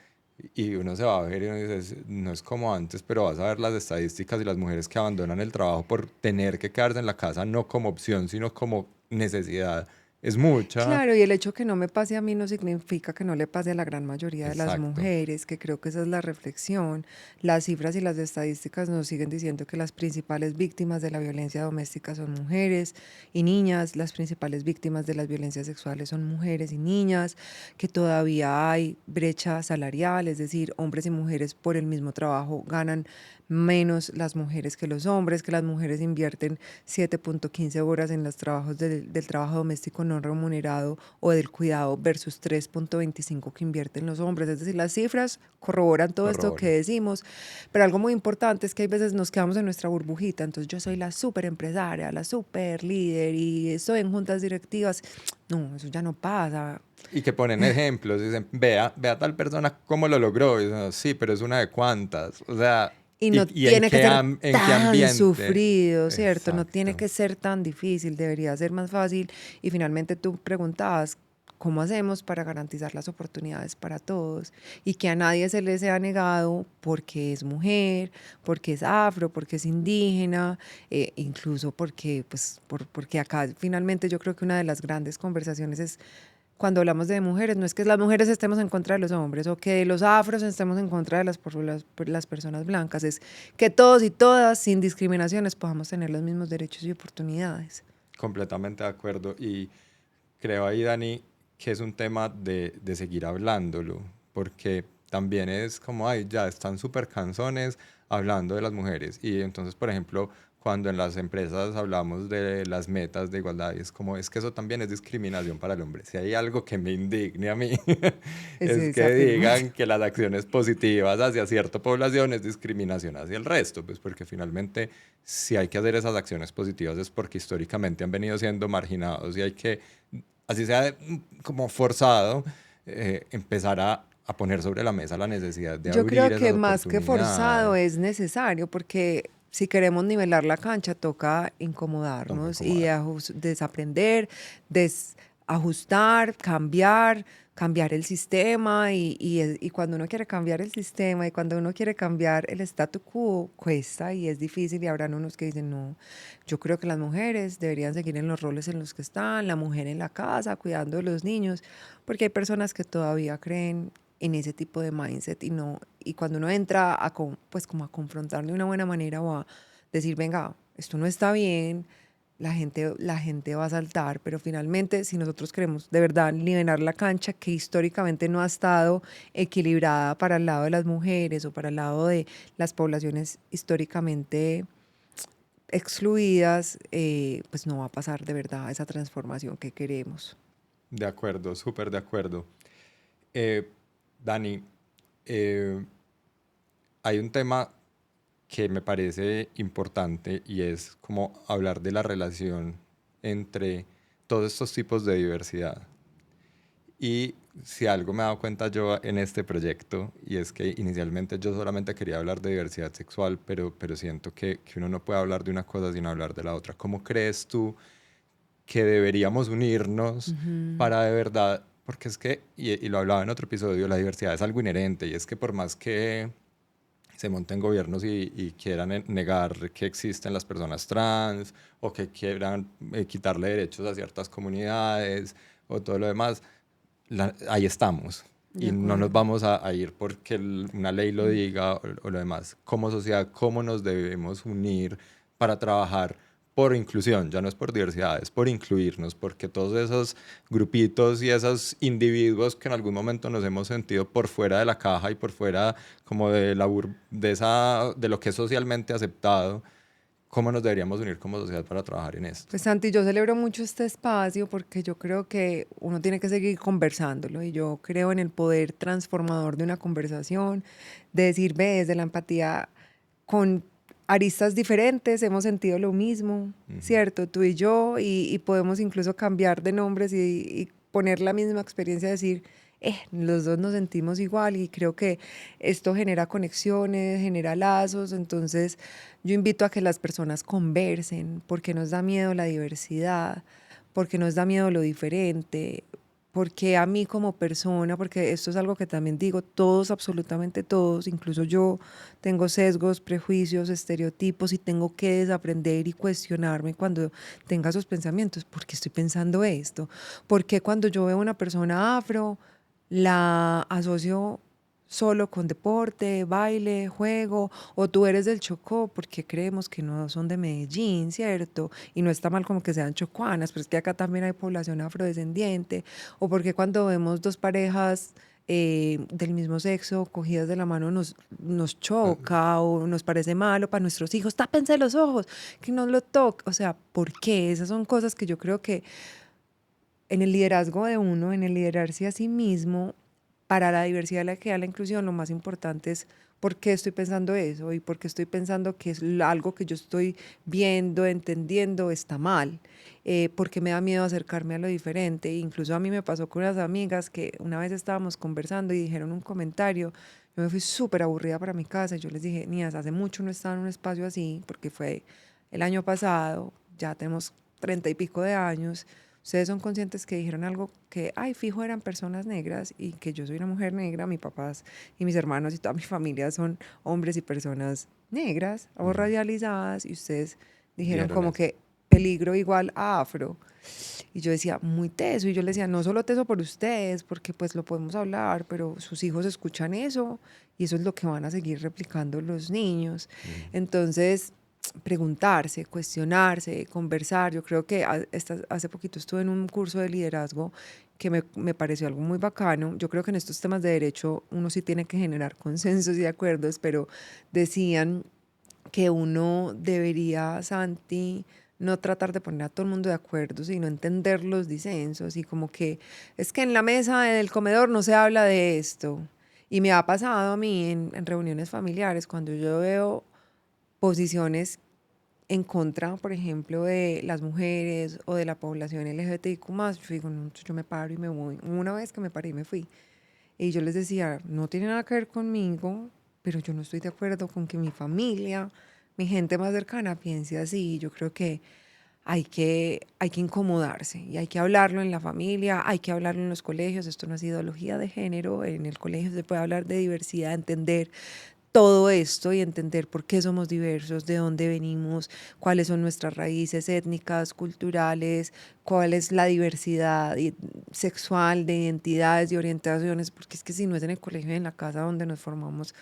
Y uno se va a ver y uno dice, no es como antes, pero vas a ver las estadísticas y las mujeres que abandonan el trabajo por tener que quedarse en la casa, no como opción, sino como necesidad. es mucha. Claro, y el hecho que no me pase a mí no significa que no le pase a la gran mayoría de las Exacto. mujeres, que creo que esa es la reflexión. Las cifras y las estadísticas nos siguen diciendo que las principales víctimas de la violencia doméstica son mujeres y niñas, las principales víctimas de las violencias sexuales son mujeres y niñas, que todavía hay brecha salarial, es decir, hombres y mujeres por el mismo trabajo ganan menos las mujeres que los hombres, que las mujeres invierten 7.15 horas en los trabajos del trabajo doméstico no remunerado o del cuidado versus 3.25 que invierten los hombres. Es decir, las cifras corroboran todo esto que Corroboran. decimos, pero algo muy importante es que hay veces nos quedamos en nuestra burbujita, entonces yo soy la súper empresaria, la súper líder y estoy en juntas directivas. No, eso ya no pasa. Y que ponen ejemplos, dicen, vea tal persona cómo lo logró. Y uno, sí, pero es una de cuantas. O sea, Y no y en tiene que ser en qué tan ambiente. sufrido, ¿cierto? No tiene Exacto. que ser tan difícil, debería ser más fácil. Y finalmente tú preguntabas, ¿cómo hacemos para garantizar las oportunidades para todos? Y que a nadie se le sea negado porque es mujer, porque es afro, porque es indígena, incluso porque, pues, porque acá finalmente yo creo que una de las grandes conversaciones es cuando hablamos de mujeres, no es que las mujeres estemos en contra de los hombres o que los afros estemos en contra de las personas blancas, es que todos y todas, sin discriminaciones, podamos tener los mismos derechos y oportunidades. Completamente de acuerdo. Y creo ahí, Dani, que es un tema de seguir hablándolo, porque también es como, ay, ya están súper canzones hablando de las mujeres. Y entonces, por ejemplo, cuando en las empresas hablamos de las metas de igualdad, y es como, es que eso también es discriminación para el hombre. Si hay algo que me indigne a mí, Es es esa que digan afirmación. que las acciones positivas hacia cierta población es discriminación hacia el resto, pues porque finalmente si hay que hacer esas acciones positivas es porque históricamente han venido siendo marginados y hay que, así sea como forzado, empezar a poner sobre la mesa la necesidad de Yo abrir creo esas que más que forzado oportunidades. es necesario porque si queremos nivelar la cancha toca Toca incomodarnos y incomodar. desaprender, desajustar, cambiar el sistema y cuando uno quiere cambiar el sistema y cuando uno quiere cambiar el statu quo cuesta y es difícil y habrán unos que dicen no, yo creo que las mujeres deberían seguir en los roles en los que están, la mujer en la casa cuidando de los niños, porque hay personas que todavía creen en ese tipo de mindset y no y cuando uno entra pues como a confrontar de una buena manera o a decir venga esto no está bien, la gente va a saltar, pero finalmente si nosotros queremos de verdad nivelar la cancha que históricamente no ha estado equilibrada para el lado de las mujeres o para el lado de las poblaciones históricamente excluidas, pues no va a pasar de verdad esa transformación que queremos. De acuerdo, súper de acuerdo. Eh, Dani, eh, hay un tema que me parece importante y es como hablar de la relación entre todos estos tipos de diversidad. Y si algo me he dado cuenta yo en este proyecto, y es que inicialmente yo solamente quería hablar de diversidad sexual, pero siento que uno no puede hablar de una cosa sin hablar de la otra. ¿Cómo crees tú que deberíamos unirnos para de verdad, porque es que, y lo hablaba en otro episodio, la diversidad es algo inherente, y es que por más que se monten gobiernos y quieran negar que existen las personas trans o que quieran quitarle derechos a ciertas comunidades o todo lo demás, ahí estamos. De Y no nos acuerdo. vamos a ir porque una ley lo diga o lo demás. Como sociedad, ¿cómo nos debemos unir para trabajar por inclusión? Ya no es por diversidad, es por incluirnos, porque todos esos grupitos y esos individuos que en algún momento nos hemos sentido por fuera de la caja y por fuera como de, de lo que es socialmente aceptado, ¿cómo nos deberíamos unir como sociedad para trabajar en esto? Pues Santi, yo celebro mucho este espacio porque yo creo que uno tiene que seguir conversándolo y yo creo en el poder transformador de una conversación, de decir, ve, desde la empatía con aristas diferentes, hemos sentido lo mismo, Ujú. ¿cierto? Tú y yo, y podemos incluso cambiar de nombres y poner la misma experiencia, decir, los dos nos sentimos igual y creo que esto genera conexiones, genera lazos, entonces yo invito a que las personas conversen, porque nos da miedo la diversidad, porque nos da miedo lo diferente, ¿Por qué a mí como persona? Porque esto es algo que también digo, todos, absolutamente todos, incluso yo tengo sesgos, prejuicios, estereotipos y tengo que desaprender y cuestionarme cuando tenga esos pensamientos. ¿Por qué estoy pensando esto? ¿Por qué cuando yo veo a una persona afro la asocio solo con deporte, baile, juego, o tú eres del Chocó porque creemos que no son de Medellín, ¿cierto? Y no está mal como que sean chocuanas, pero es que acá también hay población afrodescendiente, o porque cuando vemos dos parejas del mismo sexo cogidas de la mano nos choca o nos parece malo para nuestros hijos, tápense los ojos, que no lo toque, o sea, ¿por qué? Esas son cosas que yo creo que en el liderazgo de uno, en el liderarse a sí mismo, para la diversidad, la equidad, la inclusión, lo más importante es por qué estoy pensando eso y por qué estoy pensando que es algo que yo estoy viendo, entendiendo, está mal, porque me da miedo acercarme a lo diferente. Incluso a mí me pasó con unas amigas que una vez estábamos conversando y dijeron un comentario, yo me fui súper aburrida para mi casa y yo les dije, niñas, hace mucho no estaba en un espacio así, porque fue el año pasado, ya tenemos 30 y pico de años. Ustedes son conscientes que dijeron algo que, ay, fijo, eran personas negras y que yo soy una mujer negra, mis papás y mis hermanos y toda mi familia son hombres y personas negras o racializadas y ustedes dijeron Vieron como eso. que peligro igual a afro. Y yo decía, muy teso, y yo le decía, no solo teso por ustedes, porque pues lo podemos hablar, pero sus hijos escuchan eso y eso es lo que van a seguir replicando los niños. Entonces, preguntarse, cuestionarse, conversar. Yo creo que hace poquito estuve en un curso de liderazgo que me pareció algo muy bacano. Yo creo que en estos temas de derecho uno sí tiene que generar consensos y acuerdos, pero decían que uno debería, Santi, no tratar de poner a todo el mundo de acuerdo, sino entender los disensos y como que es que en la mesa del comedor no se habla de esto. Y me ha pasado a mí en reuniones familiares cuando yo veo posiciones en contra, por ejemplo, de las mujeres o de la población LGBTIQ+, yo digo, no, yo me paro y me voy. Una vez que me paré y me fui. Y yo les decía, no tiene nada que ver conmigo, pero yo no estoy de acuerdo con que mi familia, mi gente más cercana piense así. Yo creo que hay que incomodarse y hay que hablarlo en la familia, hay que hablarlo en los colegios. Esto no es ideología de género, en el colegio se puede hablar de diversidad, entender todo esto y entender por qué somos diversos, de dónde venimos, cuáles son nuestras raíces étnicas, culturales, cuál es la diversidad sexual, de identidades y orientaciones, porque es que si no es en el colegio y en la casa donde nos formamos,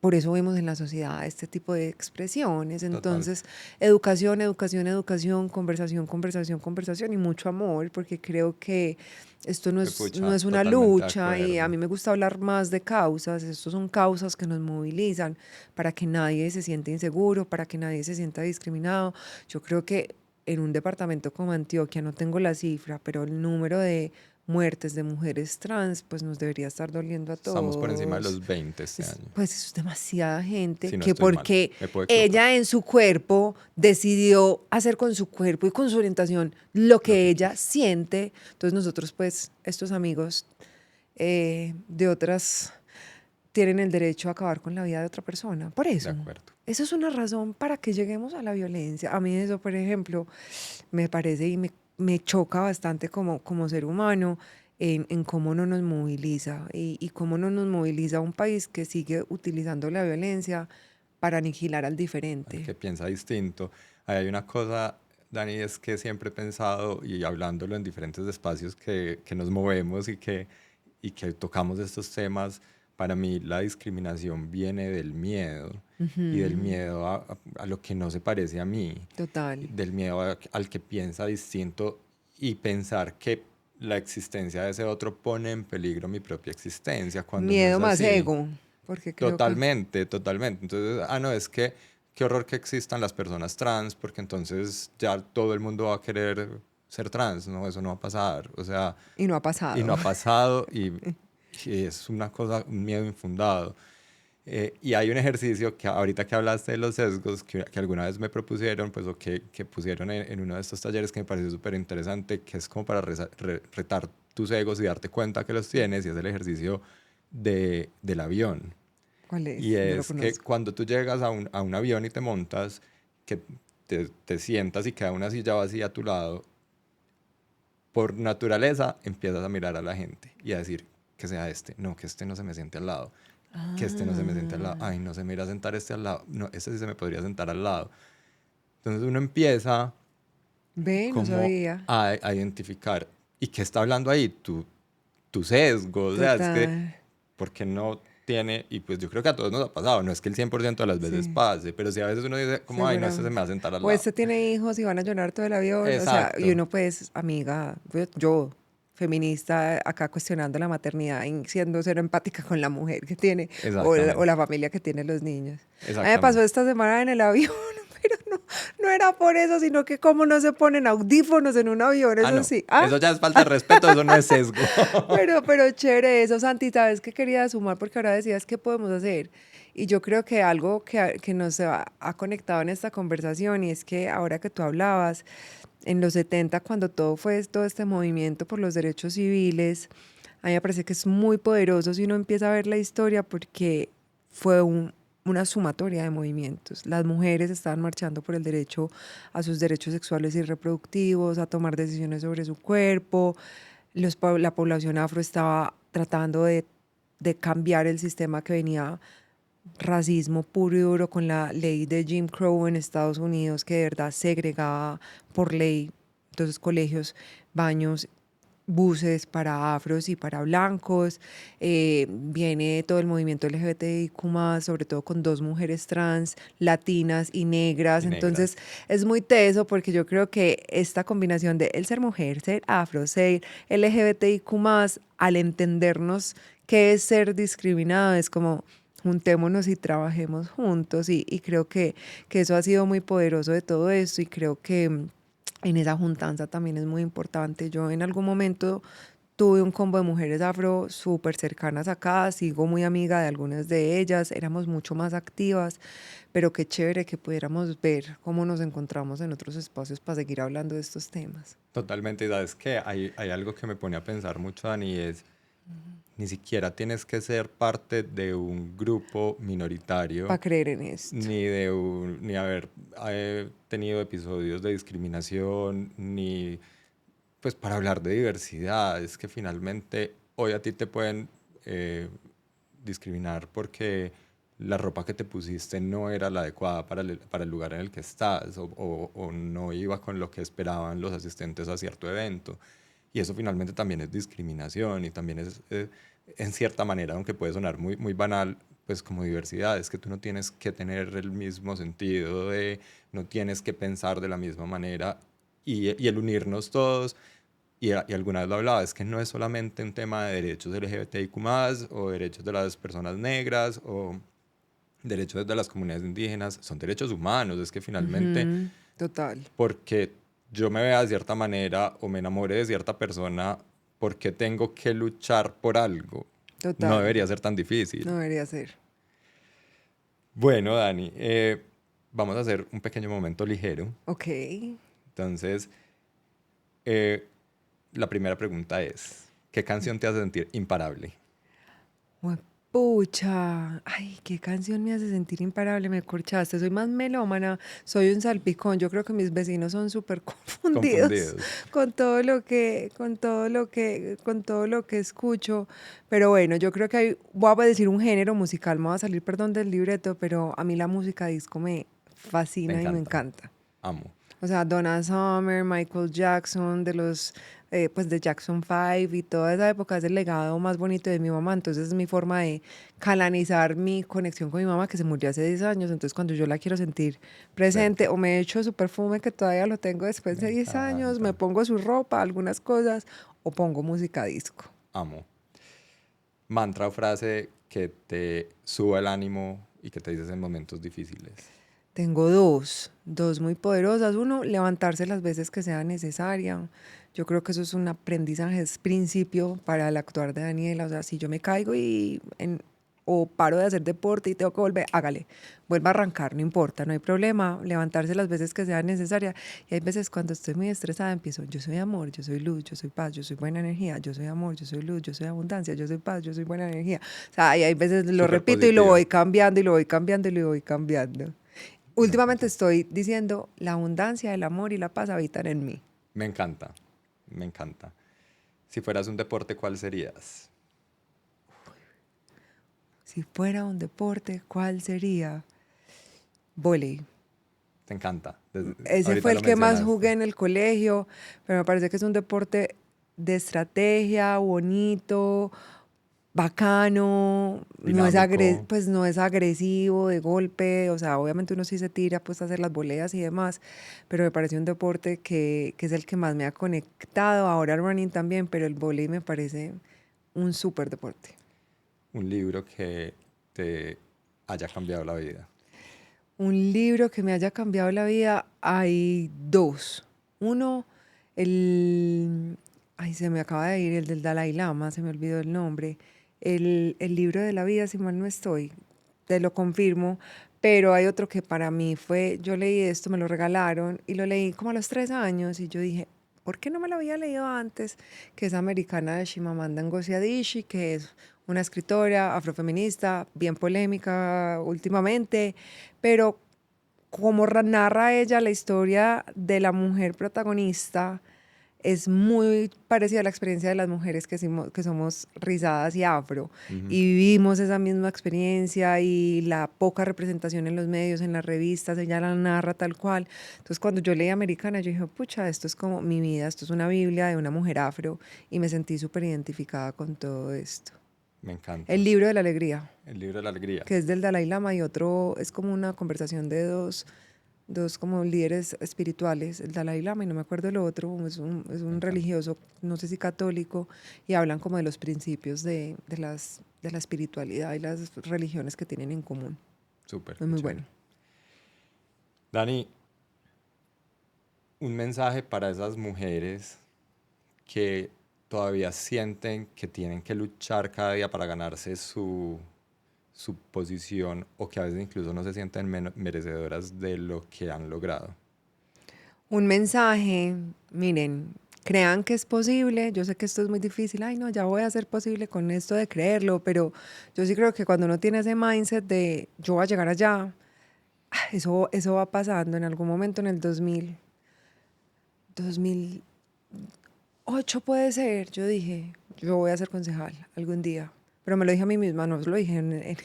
por eso vemos en la sociedad este tipo de expresiones. Total. Entonces, educación, educación, educación, conversación, conversación, conversación y mucho amor, porque creo que esto no Pucha, es una totalmente de lucha y a acuerdo. mí me gusta hablar más de causas. Estos son causas que nos movilizan para que nadie se sienta inseguro, para que nadie se sienta discriminado. Yo creo que en un departamento como Antioquia, no tengo la cifra, pero el número de muertes de mujeres trans, pues nos debería estar doliendo a Estamos por encima de todos. los 20 este año, Pues eso es demasiada gente si no que estoy mal. porque Me puedo equivocar. ella en su cuerpo decidió hacer con su cuerpo y con su orientación lo Lo que que ella quiso. siente. Entonces nosotros pues, estos amigos de otras tienen el derecho a acabar con la vida de otra persona. Por De eso. acuerdo. Eso es una razón para que lleguemos a la violencia. A mí eso, por ejemplo, me parece y me choca bastante como ser humano en cómo no nos moviliza y cómo no nos moviliza un país que sigue utilizando la violencia para aniquilar al Al diferente. que piensa distinto. Ahí hay una cosa, Dani, es que siempre he pensado y hablándolo en diferentes espacios que nos movemos y que tocamos estos temas, para mí la discriminación viene del miedo y del miedo a lo que no se parece a mí, Total. del miedo al que piensa distinto y pensar que la existencia de ese otro pone en peligro mi propia existencia cuando no Miedo es más así. ego, porque creo que Totalmente, totalmente. Entonces, no, es que qué horror que existan las personas trans, porque entonces ya todo el mundo va a querer ser trans, ¿no? Eso no va a pasar. O sea, y no ha y pasado. no ha pasado y es una cosa, un miedo infundado. Y hay un ejercicio que ahorita que hablaste de los sesgos, que alguna vez me propusieron, pues, o que pusieron en uno de estos talleres que me pareció súper interesante, que es como para retar tus egos y darte cuenta que los tienes, y es el ejercicio del avión. ¿Cuál Y es? No lo es que conozco. cuando tú llegas a un avión y te montas, que te sientas y queda una silla vacía a tu lado, por naturaleza empiezas a mirar a la gente y a decir que sea este, no, que este no se me siente al lado, que este no se me siente al lado, ay, no se me irá a sentar este al lado, no, este sí se me podría sentar al lado. Entonces uno empieza Ve, no como sabía. a identificar, ¿y qué está hablando ahí? Tu sesgo, o sea, es que, Total. ¿por qué no tiene? Y pues yo creo que a todos nos ha pasado, no es que el 100% de las veces Sí, pase, pero sí a veces uno dice como, ay, no, este se me seguramente. va a sentar al O lado. este tiene hijos y van a llorar todo el avión. O sea, y Exacto, uno pues, amiga, yo, feminista, acá cuestionando la maternidad y siendo cero empática con la mujer que tiene o la exactamente, familia que tiene los niños. A mí me pasó exactamente. esta semana en el avión, pero no era por eso, sino que cómo no se ponen audífonos en un avión, Ah, eso no, sí. Ah, eso ya es falta de respeto, eso no es sesgo. pero chévere eso, Santi, ¿sabes qué quería sumar? Porque ahora decías, ¿qué podemos hacer? Y yo creo que algo que nos ha conectado en esta conversación, y es que ahora que tú hablabas, en los 70 cuando todo este movimiento por los derechos civiles, a mí me parece que es muy poderoso si uno empieza a ver la historia porque fue una sumatoria de movimientos. Las mujeres estaban marchando por el derecho a sus derechos sexuales y reproductivos, a tomar decisiones sobre su cuerpo. La población afro estaba tratando de cambiar el sistema que venía racismo puro y duro con la ley de Jim Crow en Estados Unidos, que de verdad segregaba por ley, entonces colegios, baños, buses para afros y para blancos. Viene todo el movimiento LGBTIQ+, sobre todo con dos mujeres trans, latinas y negras. Y Entonces negras. es muy teso porque yo creo que esta combinación de el ser mujer, ser afro, ser LGBTIQ+, al entendernos qué es ser discriminado, es como juntémonos y trabajemos juntos y creo que eso ha sido muy poderoso de todo esto y creo que en esa juntanza también es muy importante. Yo en algún momento tuve un combo de mujeres afro súper cercanas acá, sigo muy amiga de algunas de ellas, éramos mucho más activas, pero qué chévere que pudiéramos ver cómo nos encontramos en otros espacios para seguir hablando de estos temas. Totalmente, y sabes que hay algo que me pone a pensar mucho, Dani, y es, ni siquiera tienes que ser parte de un grupo minoritario, Para creer en esto. ni haber tenido episodios de discriminación, ni pues para hablar de diversidad. Es que finalmente hoy a ti te pueden discriminar porque la ropa que te pusiste no era la adecuada para el lugar en el que estás o no iba con lo que esperaban los asistentes a cierto evento. Y eso finalmente también es discriminación y también es, en cierta manera, aunque puede sonar muy, muy banal, pues como diversidad, es que tú no tienes que tener el mismo sentido no tienes que pensar de la misma manera y el unirnos todos, y alguna vez lo hablaba, es que no es solamente un tema de derechos LGBTIQ+, o derechos de las personas negras, o derechos de las comunidades indígenas, son derechos humanos, es que finalmente, Ujú, total, porque yo me vea de cierta manera o me enamore de cierta persona, porque tengo que luchar por algo, no total. debería ser tan No difícil. debería ser. Bueno, Dani, vamos a hacer un pequeño momento ligero. Ok. Entonces, eh, la primera pregunta es, ¿qué canción te hace sentir imparable? Pucha, ay, qué canción me hace sentir imparable, me corchaste. Soy más melómana, soy un salpicón. Yo creo que mis vecinos son súper confundidos Confundidos. con todo lo que escucho. Pero bueno, yo creo que voy a decir un género musical, me va a salir, perdón, del libreto, pero a mí la música disco me Me fascina y me encanta. encanta. Amo. O sea, Donna Summer, Michael Jackson, pues de Jackson 5 y toda esa época es el legado más bonito de mi mamá. Entonces es mi forma de canalizar mi conexión con mi mamá que se murió hace 10 años. Entonces cuando yo la quiero sentir presente Cerca. o me echo su perfume que todavía lo tengo después Me de 10 años, me encanta. pongo su ropa, algunas cosas o pongo música disco. Amo. Mantra o frase que te suba el ánimo y que te dices en momentos difíciles. Tengo dos muy poderosas. Uno, levantarse las veces que sea necesaria. Yo creo que eso es un aprendizaje, es principio para el actuar de Daniela. O sea, si yo me caigo o paro de hacer deporte y tengo que volver, hágale, vuelva a arrancar, no importa, no hay problema. Levantarse las veces que sea necesaria. Y hay veces cuando estoy muy estresada empiezo, yo soy amor, yo soy luz, yo soy paz, yo soy buena energía, yo soy amor, yo soy luz, yo soy abundancia, yo soy paz, yo soy buena energía. O sea, y hay veces lo Súper repito y lo voy positiva. cambiando y lo voy cambiando y lo voy cambiando. Me Últimamente encanta. estoy diciendo, la abundancia, el amor y la paz habitan en mí. Me encanta. Me encanta. Si fueras un deporte, ¿cuál serías? Si fuera un deporte, ¿cuál sería? Vóley. Te encanta. Ese fue Ahorita el lo que más mencionaste. jugué en el colegio, pero me parece que es un deporte de estrategia, bonito, bacano, Dinámico. pues no es agresivo de golpe, o sea, obviamente uno sí se tira pues a hacer las voleas y demás, pero me parece un deporte que es el que más me ha conectado, ahora el running también, pero el vóley me parece un súper deporte. Un libro que te haya cambiado la vida. Un libro que me haya cambiado la vida, hay dos. Uno, el... Ay, se me acaba de ir, el del Dalai Lama, se me olvidó el nombre. El libro de la vida, si mal no estoy, te lo confirmo, pero hay otro que para mí fue, yo leí esto, me lo regalaron y lo leí como a los 3 años y yo dije, ¿por qué no me lo había leído antes? Que es Americana de Chimamanda Ngozi Adichie, que es una escritora afrofeminista, bien polémica últimamente, pero como narra ella la historia de la mujer protagonista, es muy parecida a la experiencia de las mujeres que somos rizadas y afro. Ujú. Y vivimos esa misma experiencia y la poca representación en los medios, en las revistas, ella la narra tal cual. Entonces cuando yo leí Americana, yo dije, pucha, esto es como mi vida, esto es una Biblia de una mujer afro y me sentí súper identificada con todo esto. Me El encanta. libro de la alegría, El libro de la alegría. que es del Dalai Lama y otro es como una conversación de dos como líderes espirituales, el Dalai Lama y no me acuerdo el otro, es Me un encanta. religioso, no sé si católico, y hablan como de los principios de la espiritualidad y las religiones que tienen en común. Súper, Es qué muy chévere. bueno. Dani, un mensaje para esas mujeres que todavía sienten que tienen que luchar cada día para ganarse su posición o que a veces incluso no se sienten merecedoras de lo que han logrado. Un mensaje, miren, crean que es posible, yo sé que esto es muy difícil, ay no, ya voy a ser posible con esto de creerlo, pero yo sí creo que cuando uno tiene ese mindset de yo voy a llegar allá, eso va pasando en algún momento en el 2008 puede ser. Yo dije, yo voy a ser concejal algún día. Pero me lo dije a mí misma, no se lo dije en-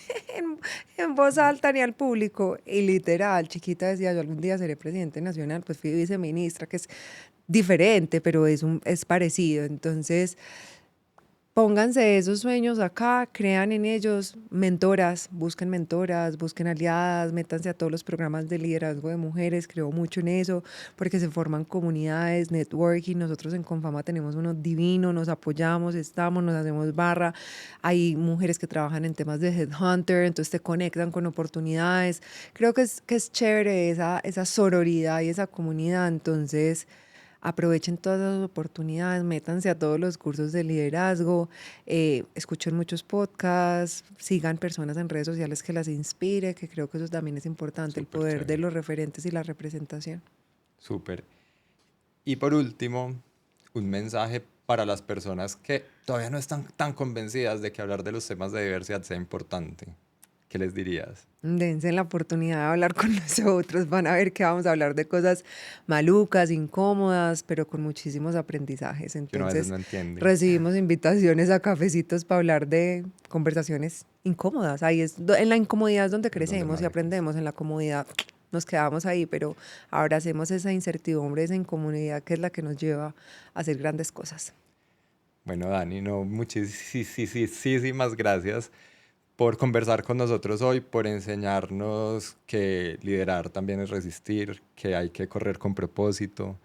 en voz alta ni al público. Y literal, chiquita decía, yo algún día seré presidente nacional, pues fui viceministra, que es diferente, pero es parecido. Entonces, pónganse esos sueños acá, crean en ellos, mentoras, busquen aliadas, métanse a todos los programas de liderazgo de mujeres, creo mucho en eso, porque se forman comunidades, networking, nosotros en Confama tenemos uno divino, nos apoyamos, estamos, nos hacemos barra, hay mujeres que trabajan en temas de headhunter, entonces te conectan con oportunidades, creo que es chévere esa sororidad y esa comunidad, entonces aprovechen todas las oportunidades, métanse a todos los cursos de liderazgo, escuchen muchos podcasts, sigan personas en redes sociales que las inspire, que creo que eso también es importante, el Súper poder de chévere. los referentes y la representación. Súper. Y por último, un mensaje para las personas que todavía no están tan convencidas de que hablar de los temas de diversidad sea importante. ¿Qué les dirías? Dense la oportunidad de hablar con nosotros, van a ver que vamos a hablar de cosas malucas, incómodas, pero con muchísimos aprendizajes. Que uno a veces Entonces, no entiende. recibimos invitaciones a cafecitos para hablar de conversaciones incómodas. Ahí en la incomodidad es donde Es donde crecemos más y se crece. aprendemos, en la comodidad nos quedamos ahí, pero ahora hacemos esa incertidumbre, esa incomodidad que es la que nos lleva a hacer grandes cosas. Bueno, Dani, no, muchísimas gracias por conversar con nosotros hoy, por enseñarnos que liderar también es resistir, que hay que correr con propósito,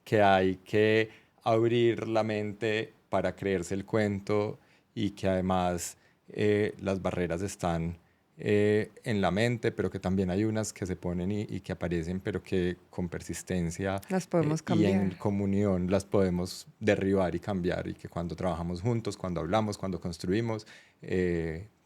que hay que abrir la mente para creerse el cuento y que además las barreras están en la mente, pero que también hay unas que se ponen y que aparecen, pero que con persistencia Las podemos y en cambiar. comunión las podemos derribar y cambiar y que cuando trabajamos juntos, cuando hablamos, cuando construimos,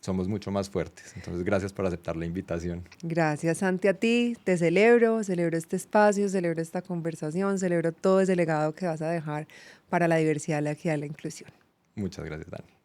somos mucho más fuertes. Entonces, gracias por aceptar la invitación. Gracias, Santi, a ti. Te celebro este espacio, celebro esta conversación, celebro todo ese legado que vas a dejar para la diversidad, la equidad y la inclusión. Muchas gracias, Dani.